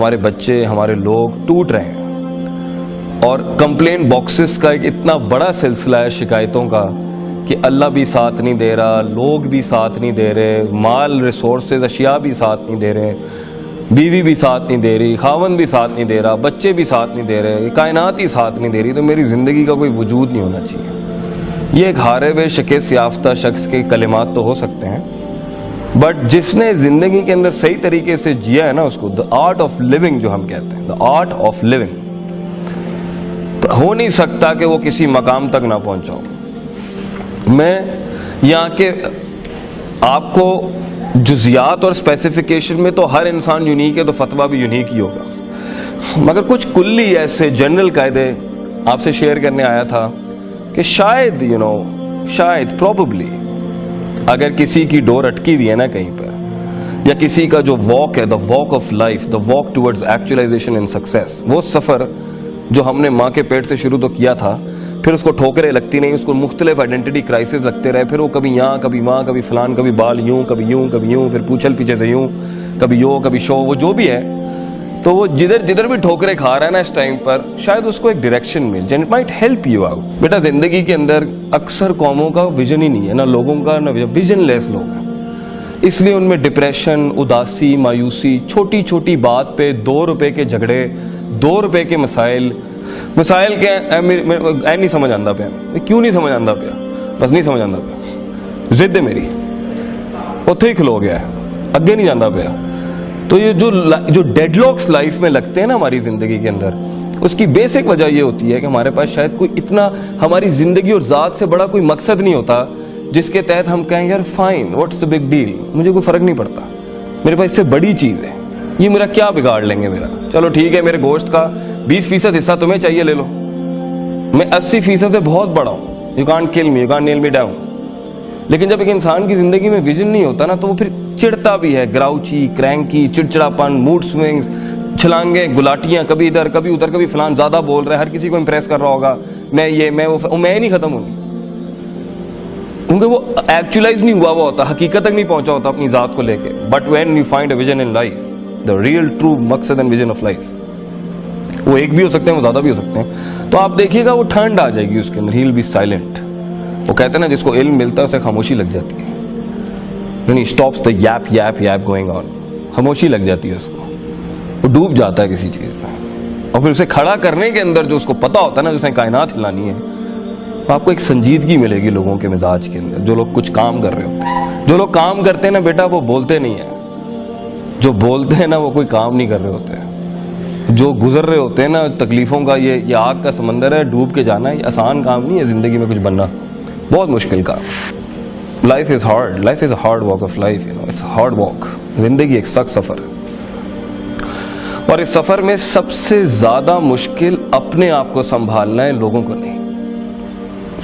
ہمارے بچے ہمارے لوگ ٹوٹ رہے ہیں، اور کمپلین باکسز کا ایک اتنا بڑا سلسلہ ہے شکایتوں کا کہ اللہ بھی ساتھ نہیں دے رہا، لوگ بھی ساتھ نہیں دے رہے، مال ریسورسز اشیاء بھی ساتھ نہیں دے رہے، بیوی بھی ساتھ نہیں دے رہی، خاوند بھی ساتھ نہیں دے رہا، بچے بھی ساتھ نہیں دے رہے، کائنات ہی ساتھ نہیں دے رہی، تو میری زندگی کا کوئی وجود نہیں ہونا چاہیے۔ یہ ایک ہارے ہوئے شکست یافتہ شخص کے کلمات تو ہو سکتے ہیں، بٹ جس نے زندگی کے اندر صحیح طریقے سے جیا ہے نا، اس کو دا آرٹ آف لیونگ جو ہم کہتے ہیں، دا آرٹ آف لیونگ، ہو نہیں سکتا کہ وہ کسی مقام تک نہ پہنچا ہو۔ میں یہاں کے آپ کو جزیات اور اسپیسیفیکیشن میں تو ہر انسان یونیک ہے، تو فتویٰ بھی یونیک ہی ہوگا، مگر کچھ کلی ایسے جنرل قاعدے آپ سے شیئر کرنے آیا تھا کہ شاید شاید پروبیبلی اگر کسی کی ڈور اٹکی ہوئی ہے نا کہیں پر، یا کسی کا جو واک ہے، دا walk of life, the walk towards actualisation in success, وہ سفر جو ہم نے ماں کے پیٹ سے شروع تو کیا تھا، پھر اس کو ٹھوکریں لگتی نہیں، اس کو مختلف آئیڈینٹی کرائسس لگتے رہے، پھر وہ کبھی یہاں کبھی وہاں، کبھی فلان، کبھی بال یوں، کبھی یوں، کبھی یوں، پھر پوچھل پیچھے سے یوں، کبھی یو، کبھی شو، وہ جو بھی ہے، تو وہ جدھر بھی ٹھوکریں کھا رہا ہے نا اس ٹائم پر، شاید اس کو ایک ڈائریکشن مل جائے، it might help you out. بیٹا زندگی کے اندر اکثر قوموں کا ویژن ہی نہیں ہے، نہ لوگوں کا، نہ ویژن لیس لوگ ہیں، اس لیے ان میں ڈپریشن، اداسی، مایوسی، چھوٹی چھوٹی بات پہ 2 روپے کے جھگڑے، 2 روپے کے مسائل کیا اے نہیں سمجھ آتا پیا، کیوں نہیں سمجھ آتا پیا، بس نہیں سمجھ آتا پیا، ضد ہے میری، اتھے ہی کھلو گیا ہے، اگے نہیں جانا پیا۔ تو یہ جو ڈیڈ لاکس لائف میں لگتے ہیں نا ہماری زندگی کے اندر، اس کی بیسک وجہ یہ ہوتی ہے کہ ہمارے پاس شاید کوئی اتنا ہماری زندگی اور ذات سے بڑا کوئی مقصد نہیں ہوتا جس کے تحت ہم کہیں یار fine, what's the big deal, مجھے کوئی فرق نہیں پڑتا، میرے پاس اس سے بڑی چیز ہے، یہ میرا کیا بگاڑ لیں گے میرا، چلو ٹھیک ہے میرے گوشت کا 20% حصہ تمہیں چاہیے لے لو، میں 80% سے بہت بڑا ہوں، you can't kill me, you can't nail me down. لیکن جب ایک انسان کی زندگی میں ویژن نہیں ہوتا نا، تو وہ پھر چڑھتا بھی ہے، گراؤچی، کرینکی، چڑچڑاپن، موڈ سوئنگز، چھلانگیں، گلاٹیاں، کبھی ادھر کبھی ادھر، کبھی فلان زیادہ بول رہا ہے، ہر کسی کو امپریس کر رہا ہوگا، میں یہ میں وہ، میں نہیں ختم ہوں گی، کیونکہ وہ ایکچولائز نہیں ہوا ہوا ہوتا، حقیقت تک نہیں پہنچا ہوتا اپنی ذات کو لے کے۔ But when you find a vision in life, the real true مقصد اینڈ ویژن آف لائف، وہ ایک بھی ہو سکتے ہیں، وہ زیادہ بھی ہو سکتے ہیں، تو آپ دیکھیے گا وہ ٹھنڈ آ جائے گی اس کے اندر، ہی ول بی سائلنٹ۔ وہ کہتے ہیں نا جس کو علم ملتا ہے اسے خاموشی لگ جاتی ہے، یعنی stops the yep yep yep going on, خاموشی لگ جاتی ہے اس کو، وہ ڈوب جاتا ہے کسی چیز میں، اور پھر اسے کھڑا کرنے کے اندر جو اس کو پتا ہوتا ہے نا جسے کائنات ہلانی ہے، آپ کو ایک سنجیدگی ملے گی لوگوں کے مزاج کے اندر۔ جو لوگ کچھ کام کر رہے ہوتے ہیں، جو لوگ کام کرتے ہیں نا بیٹا وہ بولتے نہیں ہیں، جو بولتے ہیں نا وہ کوئی کام نہیں کر رہے ہوتے ہیں، جو گزر رہے ہوتے ہیں نا تکلیفوں کا، یہ آگ کا سمندر ہے، ڈوب کے جانا، یہ آسان کام نہیں ہے، زندگی میں کچھ بننا بہت مشکل کام۔ Life is hard, life is a hard walk of life, it's hard walk, زندگی ایک سخت سفر ہے، اور اس سفر میں سب سے زیادہ مشکل اپنے آپ کو سنبھالنا ہے، لوگوں کو نہیں۔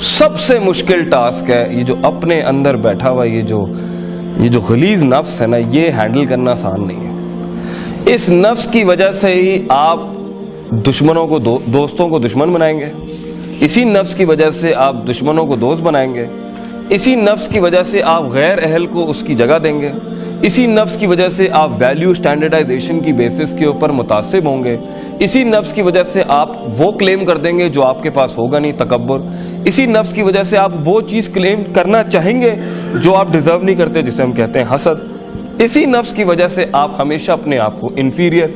سب سے مشکل ٹاسک ہے یہ جو اپنے اندر بیٹھا ہوا یہ جو غلیظ نفس ہے نا، یہ ہینڈل کرنا آسان نہیں ہے۔ اس نفس کی وجہ سے ہی آپ دشمنوں کو دوستوں کو دشمن بنائیں گے، اسی نفس کی وجہ سے آپ دشمنوں کو دوست بنائیں گے، اسی نفس کی وجہ سے آپ غیر اہل کو اس کی جگہ دیں گے، اسی نفس کی وجہ سے آپ ویلیو سٹینڈرڈائزیشن کی بیسس کے اوپر متعصب ہوں گے، اسی نفس کی وجہ سے آپ وہ کلیم کر دیں گے جو آپ کے پاس ہوگا نہیں، تکبر، اسی نفس کی وجہ سے آپ وہ چیز کلیم کرنا چاہیں گے جو آپ ڈیزرو نہیں کرتے، جسے ہم کہتے ہیں حسد، اسی نفس کی وجہ سے آپ ہمیشہ اپنے آپ کو انفیریئر،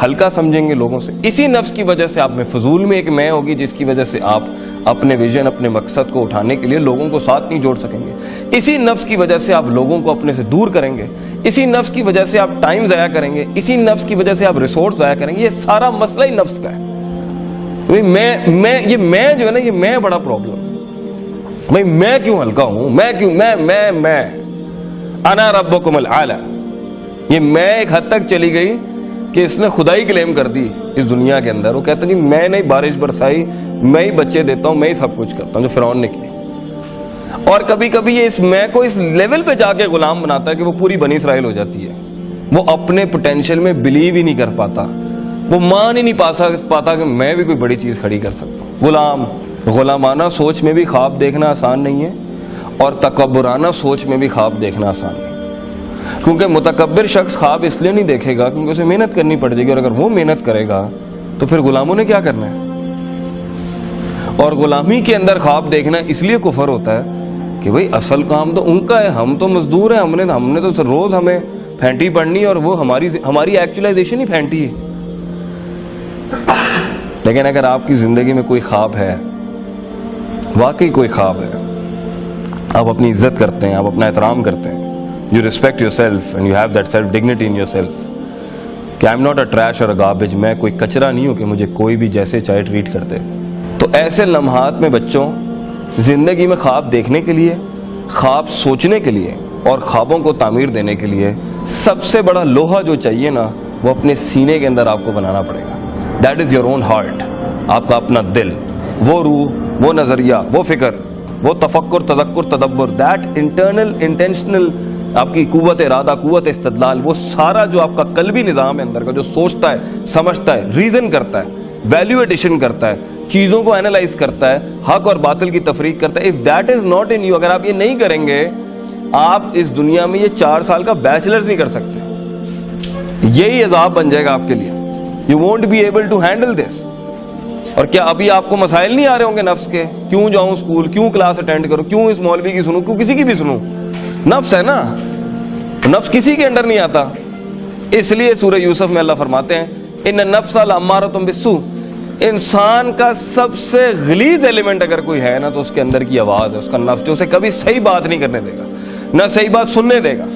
ہلکا سمجھیں گے لوگوں سے، اسی نفس کی وجہ سے آپ میں فضول میں ایک میں ہوگی جس کی وجہ سے آپ اپنے ویژن، اپنے مقصد کو اٹھانے کے لیے لوگوں کو ساتھ نہیں جوڑ سکیں گے، اسی نفس کی وجہ سے آپ لوگوں کو اپنے سے دور کریں گے، اسی نفس کی وجہ سے آپ ٹائم ضائع کریں گے، اسی نفس کی وجہ سے آپ ریسورس ضائع کریں گے۔ یہ سارا مسئلہ ہی نفس کا ہے۔ یہ میں جو ہے نا، یہ میں بڑا پرابلم، میں کیوں ہلکا ہوں، میں انا ربکم الاعلی، یہ میں ایک حد تک چلی گئی کہ اس نے خدائی کلیم کر دی اس دنیا کے اندر۔ وہ کہتا ہے جی میں نے بارش برسائی، میں ہی بچے دیتا ہوں، میں ہی سب کچھ کرتا ہوں، جو فرعون نے کی۔ اور کبھی کبھی یہ اس میں کو اس لیول پہ جا کے غلام بناتا ہے کہ وہ پوری بنی اسرائیل ہو جاتی ہے، وہ اپنے پوٹینشیل میں بلیو ہی نہیں کر پاتا، وہ مان ہی نہیں پاتا کہ میں بھی کوئی بڑی چیز کھڑی کر سکتا ہوں۔ غلامانہ سوچ میں بھی خواب دیکھنا آسان نہیں ہے، اور تکبرانہ سوچ میں بھی خواب دیکھنا آسان نہیں ہے۔ کیونکہ متکبر شخص خواب اس لیے نہیں دیکھے گا کیونکہ اسے محنت کرنی پڑ جائے گی، اور اگر وہ محنت کرے گا تو پھر غلاموں نے کیا کرنا ہے؟ اور غلامی کے اندر خواب دیکھنا اس لیے کفر ہوتا ہے کہ بھئی اصل کام تو ان کا ہے، ہم تو مزدور ہیں، ہم نے تو روز ہمیں پھینٹی پڑنی، اور وہ ہماری ایکچولائزیشن ہی پھینٹی ہے۔ لیکن اگر آپ کی زندگی میں کوئی خواب ہے، واقعی کوئی خواب ہے، آپ اپنی عزت کرتے ہیں، آپ اپنا احترام کرتے ہیں، you respect yourself and you have that self dignity in yourself کہ I'm not a trash or a garbage، میں کوئی کچرا نہیں ہوں کہ مجھے کوئی بھی جیسے چاہے ٹریٹ کرتے، تو ایسے لمحات میں بچوں زندگی میں خواب دیکھنے کے لیے، خواب سوچنے کے لیے اور خوابوں کو تعمیر دینے کے لیے سب سے بڑا لوہا جو چاہیے نا، وہ اپنے سینے کے اندر آپ کو بنانا پڑے گا۔ That is your own heart, آپ کا اپنا دل، وہ روح، وہ نظریہ، وہ فکر، وہ تفکر، تذکر، تدبر، دیٹ انٹرنل انٹینشنل آپ کی قوت ارادہ، قوت استدلال، وہ سارا جو آپ کا قلبی نظام ہے اندر کا، جو سوچتا ہے، سمجھتا ہے، ریزن کرتا ہے، ویلیو ایڈیشن کرتا ہے، چیزوں کو اینالائز کرتا ہے، حق اور باطل کی تفریق کرتا ہے، if that is not in you، اگر آپ یہ نہیں کریں گے، آپ اس دنیا میں یہ 4 سال کا بیچلرز نہیں کر سکتے، یہی عذاب بن جائے گا آپ کے لیے۔ you won't be able to handle this۔ اور کیا ابھی آپ کو مسائل نہیں آ رہے ہوں گے نفس کے؟ کیوں جاؤں اسکول، کیوں کلاس اٹینڈ کروں، کیوں اس مولوی کی سنوں، کیوں کسی کی بھی سنوں؟ نفس ہے نا، نفس کسی کے انڈر نہیں آتا۔ اس لیے سورہ یوسف میں اللہ فرماتے ہیں ان النفس لامارۃ بالسوء، انسان کا سب سے غلیظ ایلیمنٹ اگر کوئی ہے نا تو اس کے اندر کی آواز ہے، اس کا نفس، جو اسے کبھی صحیح بات نہیں کرنے دے گا، نہ صحیح بات سننے دے گا،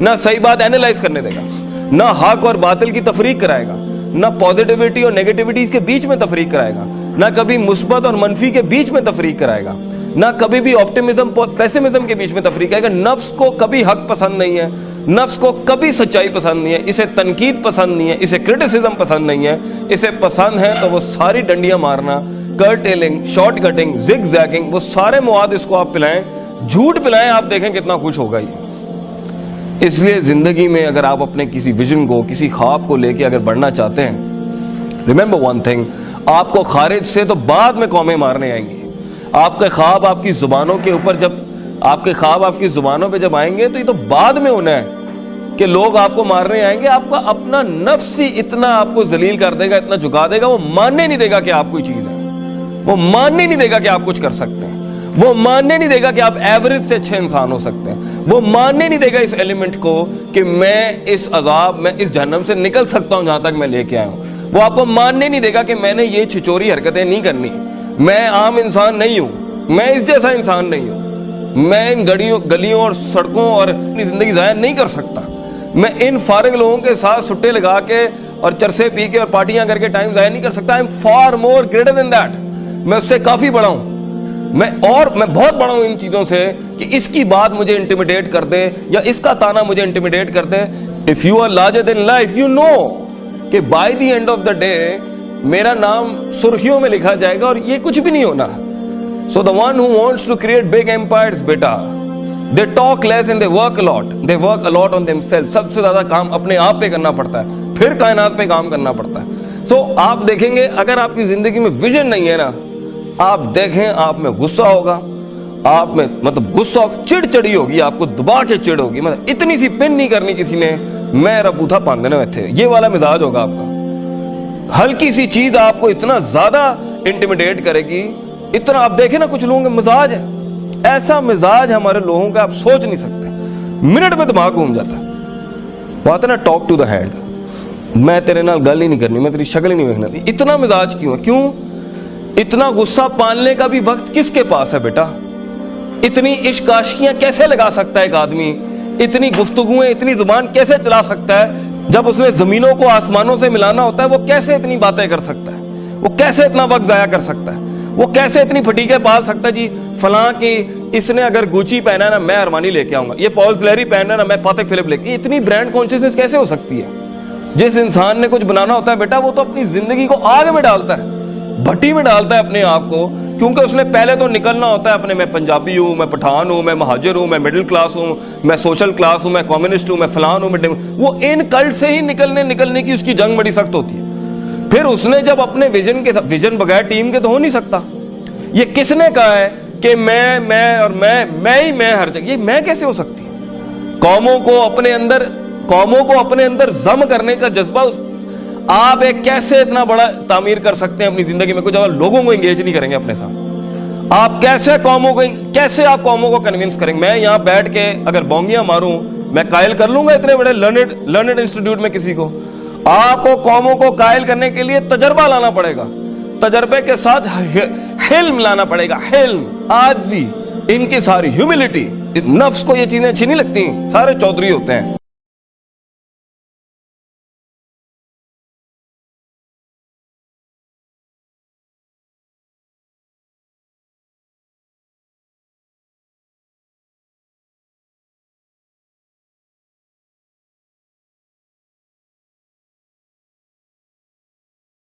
نہ صحیح بات اینالائز کرنے دے گا، نہ حق اور باطل کی تفریق کرائے گا، نہ پازیٹیوٹی اور نیگیٹیوٹی کے بیچ میں تفریق کرائے گا، نہ کبھی مثبت اور منفی کے بیچ میں تفریق کرائے گا، نہ کبھی بھی آپٹیمزم پیسمزم کے بیچ میں تفریق کرے گا۔ نفس کو کبھی حق پسند نہیں ہے، نفس کو کبھی سچائی پسند نہیں ہے، اسے تنقید پسند نہیں ہے، اسے کرٹیسزم پسند نہیں ہے، اسے پسند ہے تو وہ ساری ڈنڈیاں مارنا، کرٹیلنگ، شارٹ کٹنگ، زگ زیگنگ، وہ سارے مواد اس کو آپ پلائیں، جھوٹ پلائیں، آپ دیکھیں کتنا خوش ہوگا یہ۔ اس لیے زندگی میں اگر آپ اپنے کسی ویژن کو، کسی خواب کو لے کے اگر بڑھنا چاہتے ہیں، ریممبر ون تھنگ، آپ کو خارج سے تو بعد میں قومیں مارنے آئیں گی۔ آپ کے خواب آپ کی زبانوں کے اوپر جب آپ کے خواب آپ کی زبانوں پہ جب آئیں گے تو یہ تو بعد میں ہونا ہے کہ لوگ آپ کو مارنے آئیں گے۔ آپ کا اپنا نفس ہی اتنا آپ کو ذلیل کر دے گا، اتنا جھکا دے گا، وہ ماننے نہیں دے گا کہ آپ کوئی چیز ہے، وہ ماننے نہیں دے گا کہ آپ کچھ کر سکتے ہیں، وہ ماننے نہیں دے گا کہ آپ ایوریج سے اچھے انسان ہو سکتے ہیں، وہ ماننے نہیں دے گا اس ایلیمنٹ کو کہ میں اس عذاب، میں اس جہنم سے نکل سکتا ہوں جہاں تک میں لے کے آیا ہوں۔ وہ آپ کو ماننے نہیں دے گا کہ میں نے یہ چھچوری حرکتیں نہیں کرنی، میں عام انسان نہیں ہوں، میں اس جیسا انسان نہیں ہوں، میں ان گلیوں اور سڑکوں اور اپنی زندگی ضائع نہیں کر سکتا، میں ان فارغ لوگوں کے ساتھ سٹے لگا کے اور چرسے پی کے اور پارٹیاں کر کے ٹائم ضائع نہیں کر سکتا۔ I am for more greater than that, میں اس سے کافی بڑا ہوں، میں بہت بڑا ہوں ان چیزوں سے کہ اس کی بات مجھے انٹیمیڈیٹ کر دے یا اس کا تانا مجھے انٹیمیڈیٹ کر دے۔ If you are larger than life, you know کہ by the end of the day میرا نام سرخیوں میں لکھا جائے گا اور یہ کچھ بھی نہیں ہونا۔ So the one who wants to create big empires, بیٹا they talk less and they work a lot, they work a lot on them self. سب سے زیادہ کام اپنے آپ پہ کرنا پڑتا ہے، پھر کائنات پہ کام کرنا پڑتا ہے۔ سو آپ دیکھیں گے اگر آپ کی زندگی میں ویژن نہیں ہے نا، آپ دیکھیں آپ میں غصہ ہوگا، آپ میں غصہ، چڑچڑی ہوگی، آپ کو دبا کے چڑ ہوگی، اتنی سی پن نہیں کرنی کسی نے، میرا بوتھا پاندنے میں تھے، یہ والا مزاج ہوگا آپ کا۔ ہلکی سی چیز آپ کو اتنا زیادہ انٹیمیڈیٹ کرے گی، اتنا آپ دیکھیں نا کچھ لوگوں کے مزاج ہے، ایسا مزاج ہمارے لوگوں کا آپ سوچ نہیں سکتے، منٹ میں دماغ گھوم جاتا ہے۔ وہ آتا ہے نا ٹاک ٹو دا ہینڈ، میں تیرے نال گل ہی نہیں کرنی، میں تیری شکل ہی نہیں دیکھنا، اتنا مزاج کیوں ہے؟ کیوں اتنا غصہ پالنے کا بھی وقت کس کے پاس ہے بیٹا؟ اتنی عشق عاشقیاں کیسے لگا سکتا ہے ایک آدمی؟ اتنی گفتگویں، اتنی زبان کیسے چلا سکتا ہے؟ جب اس نے زمینوں کو آسمانوں سے ملانا ہوتا ہے وہ کیسے اتنی باتیں کر سکتا ہے؟ وہ کیسے اتنا وقت ضائع کر سکتا ہے؟ وہ کیسے اتنی پھٹیکیں پال سکتا ہے؟ جی فلاں کی اس نے اگر گوچی پہنا ہے نا میں ارمانی لے کے آؤں گا، یہ پال کلیری پہنا ہے نا میں پاتک فلپ لے کے، اتنی برانڈ کانشیسنس کیسے ہو سکتی ہے؟ جس انسان نے کچھ بنانا ہوتا ہے بیٹا وہ تو اپنی زندگی کو آگ میں ڈالتا ہے، بھٹی میں ڈالتا ہے اپنے آپ کو، کیونکہ اس نے پہلے تو نکلنا ہوتا ہے اپنے، میں پنجابی ہوں، میں پٹھان ہوں، میں مہاجر ہوں، میں مڈل کلاس ہوں، میں سوشل کلاس ہوں، میں کمیونسٹ ہوں، میں فلان ہوں، وہ ان کلٹ سے ہی نکلنے کی اس کی جنگ بڑی سخت ہوتی ہے۔ پھر اس نے جب اپنے ویژن بغیر ٹیم کے تو ہو نہیں سکتا۔ یہ کس نے کہا ہے کہ میں ہر جگہ، یہ میں کیسے ہو سکتی ہے؟ قوموں کو اپنے اندر ضم کرنے کا جذبہ آپ ایک کیسے اتنا بڑا تعمیر کر سکتے ہیں اپنی زندگی میں، کچھ لوگوں کو انگیج نہیں کریں گے اپنے ساتھ، آپ کیسے آپ قوموں کو کنونس کریں گے؟ میں یہاں بیٹھ کے اگر بونگیاں ماروں میں قائل کر لوں گا اتنے بڑے لرنڈ انسٹیٹیوٹ میں کسی کو؟ آپ کو قوموں کو قائل کرنے کے لیے تجربہ لانا پڑے گا، تجربے کے ساتھ حلم لانا پڑے گا، حلم، عاجزی، ان کی ساری ہیوملٹی۔ نفس کو یہ چیزیں اچھی نہیں لگتی، سارے چودھری ہوتے ہیں۔